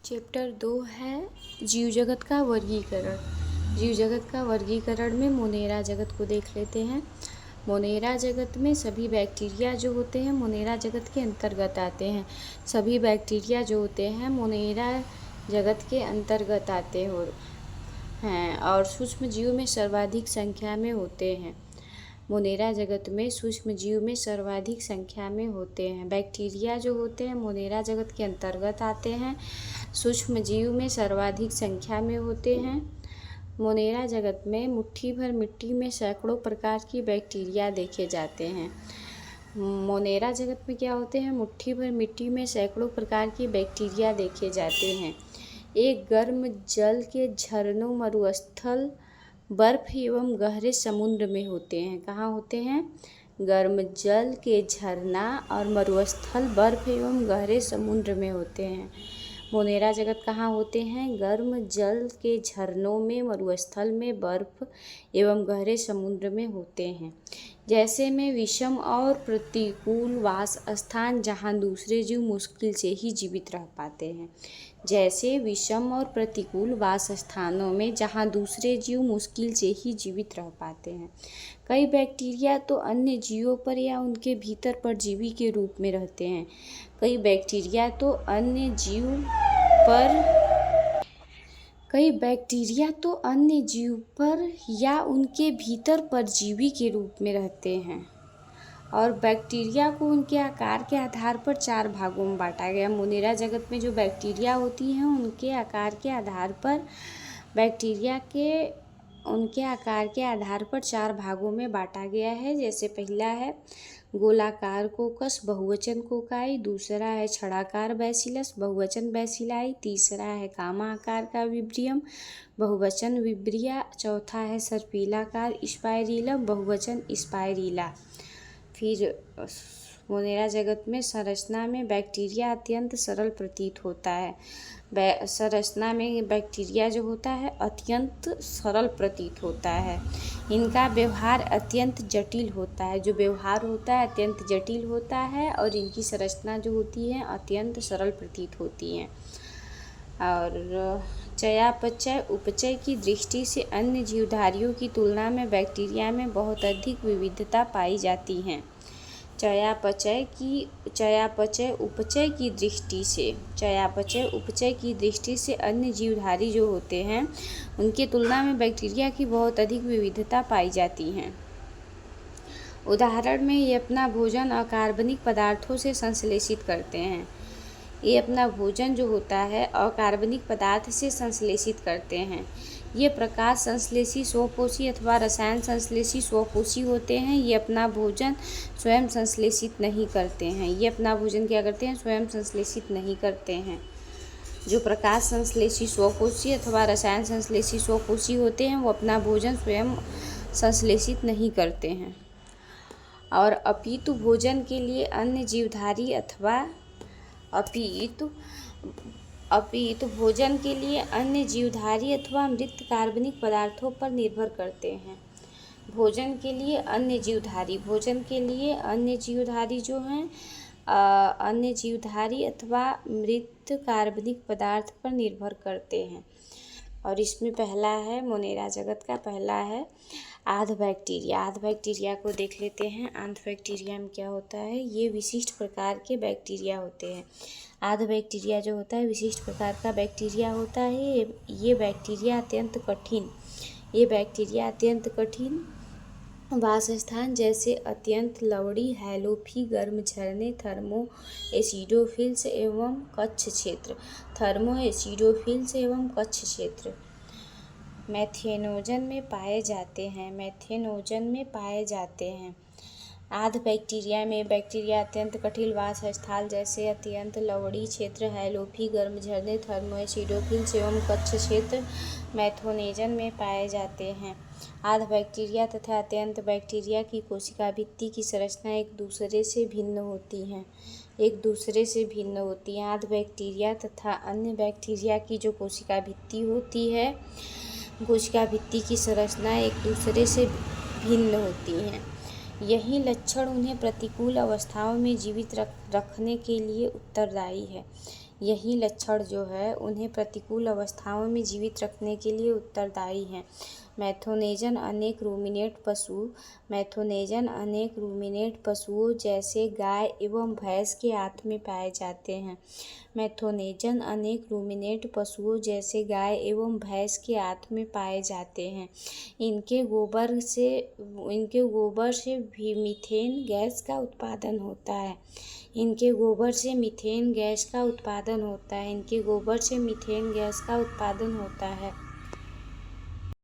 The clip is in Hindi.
चैप्टर 2 है जीव जगत का वर्गीकरण। जीव जगत का वर्गीकरण में मोनेरा जगत को देख लेते हैं। मोनेरा जगत में सभी बैक्टीरिया जो होते हैं मोनेरा जगत के अंतर्गत आते हैं। सभी बैक्टीरिया जो होते हैं मोनेरा जगत के अंतर्गत आते हैं और सूक्ष्म जीव में सर्वाधिक संख्या में होते हैं। मोनेरा जगत में सूक्ष्म जीव में सर्वाधिक संख्या में होते हैं। बैक्टीरिया जो होते हैं मोनेरा जगत के अंतर्गत आते हैं, सूक्ष्म जीव में सर्वाधिक संख्या में होते हैं। मोनेरा जगत में मुट्ठी भर मिट्टी में सैकड़ों प्रकार की बैक्टीरिया देखे जाते हैं। मोनेरा जगत में क्या होते हैं, मुट्ठी भर मिट्टी में सैकड़ों प्रकार की बैक्टीरिया देखे जाते हैं। एक गर्म जल के झरनों, मरुस्थल, बर्फ एवं गहरे समुद्र में होते हैं। कहाँ होते हैं? गर्म जल के झरना और मरुस्थल, बर्फ एवं गहरे समुद्र में होते हैं। मोनेरा जगत कहाँ होते हैं? गर्म जल के झरनों में, मरुस्थल में, बर्फ एवं गहरे समुद्र में होते हैं। जैसे में विषम और प्रतिकूल वास स्थान जहाँ दूसरे जीव मुश्किल से ही जीवित रह पाते हैं। जैसे विषम और प्रतिकूल वास स्थानों में जहाँ दूसरे जीव मुश्किल से ही जीवित रह पाते हैं। कई बैक्टीरिया तो अन्य जीवों पर या उनके भीतर परजीवी के रूप में रहते हैं। कई बैक्टीरिया तो अन्य जीव पर या उनके भीतर परजीवी के रूप में रहते हैं। और बैक्टीरिया को उनके आकार के आधार पर 4 भागों में बांटा गया। मोनेरा जगत में जो बैक्टीरिया होती हैं उनके आकार के आधार पर उनके आकार के आधार पर 4 भागों में बांटा गया है। जैसे पहला है गोलाकार कोकस, बहुवचन कोकाई। दूसरा है छड़ाकार बैसिलस, बहुवचन बैसिलाई। तीसरा है कामा आकार का विब्रियम, बहुवचन विब्रिया। चौथा है सर्पिलाकार स्पाइरिलम, बहुवचन स्पाइरिला। फिर मोनेरा जगत में संरचना में बैक्टीरिया अत्यंत सरल प्रतीत होता है। संरचना में बैक्टीरिया जो होता है अत्यंत सरल प्रतीत होता है। इनका व्यवहार अत्यंत जटिल होता है। जो व्यवहार होता है अत्यंत जटिल होता है और इनकी संरचना जो होती है अत्यंत सरल प्रतीत होती है। और चयापचय उपचय की दृष्टि से अन्य जीवधारियों की तुलना में बैक्टीरिया में बहुत अधिक विविधता पाई जाती है। चयापचय उपचय की दृष्टि से अन्य जीवधारी जो होते हैं उनकी तुलना में बैक्टीरिया की बहुत अधिक विविधता पाई जाती है। उदाहरण में ये अपना भोजन अकार्बनिक पदार्थों से संश्लेषित करते हैं। ये अपना भोजन जो होता है अकार्बनिक पदार्थ से संश्लेषित करते हैं। ये प्रकाश संश्लेषी स्वपोषी अथवा रसायन संश्लेषी स्वपोषी होते हैं। ये अपना भोजन स्वयं संश्लेषित नहीं करते हैं। ये अपना भोजन क्या करते हैं? स्वयं संश्लेषित नहीं करते हैं। जो प्रकाश संश्लेषी स्वपोषी अथवा रसायन संश्लेषी स्वपोषी होते हैं वो अपना भोजन स्वयं संश्लेषित नहीं करते हैं। और अपितु भोजन के लिए अन्य जीवधारी अथवा मृत कार्बनिक पदार्थों पर निर्भर करते हैं। भोजन के लिए अन्य जीवधारी जो हैं अन्य जीवधारी अथवा मृत कार्बनिक पदार्थ पर निर्भर करते हैं। और इसमें पहला है मोनेरा जगत का पहला है आध बैक्टीरिया। आध बैक्टीरिया को देख लेते हैं। आध बैक्टीरिया में क्या होता है? ये विशिष्ट प्रकार के बैक्टीरिया होते हैं। आध बैक्टीरिया जो होता है विशिष्ट प्रकार का बैक्टीरिया होता है। ये बैक्टीरिया अत्यंत कठिन वास स्थान जैसे अत्यंत लवड़ी, हैलोफी, गर्म झरने, थर्मो एसिडोफिल्स एवं कच्छ क्षेत्र मेथेनोजन में पाए जाते हैं। आध बैक्टीरिया में बैक्टीरिया अत्यंत कठिन वास स्थल जैसे अत्यंत लवड़ी क्षेत्र, हैलोफी, गर्म झरने, थर्मो एसिडोफिल्स एवं कच्छ क्षेत्र मेथेनोजन में पाए जाते हैं। आध बैक्टीरिया तथा अत्यंत बैक्टीरिया की कोशिका भित्ति की संरचना एक दूसरे से भिन्न होती है। आध बैक्टीरिया तथा अन्य बैक्टीरिया की जो कोशिका भित्ति होती है, कोशिका भित्ति की संरचना एक दूसरे से भिन्न होती है। यही लक्षण उन्हें प्रतिकूल अवस्थाओं में जीवित रखने के लिए उत्तरदायी है। यही लक्षण जो है उन्हें प्रतिकूल अवस्थाओं में जीवित रखने के लिए उत्तरदायी हैं। मैथोनेजन अनेक रूमिनेट पशुओं जैसे गाय एवं भैंस के आंत में पाए जाते हैं। मैथोनेजन अनेक रूमिनेट पशुओं जैसे गाय एवं भैंस के आंत में पाए जाते हैं। इनके गोबर से भी मीथेन गैस का उत्पादन होता है। इनके गोबर से मीथेन गैस का उत्पादन होता है।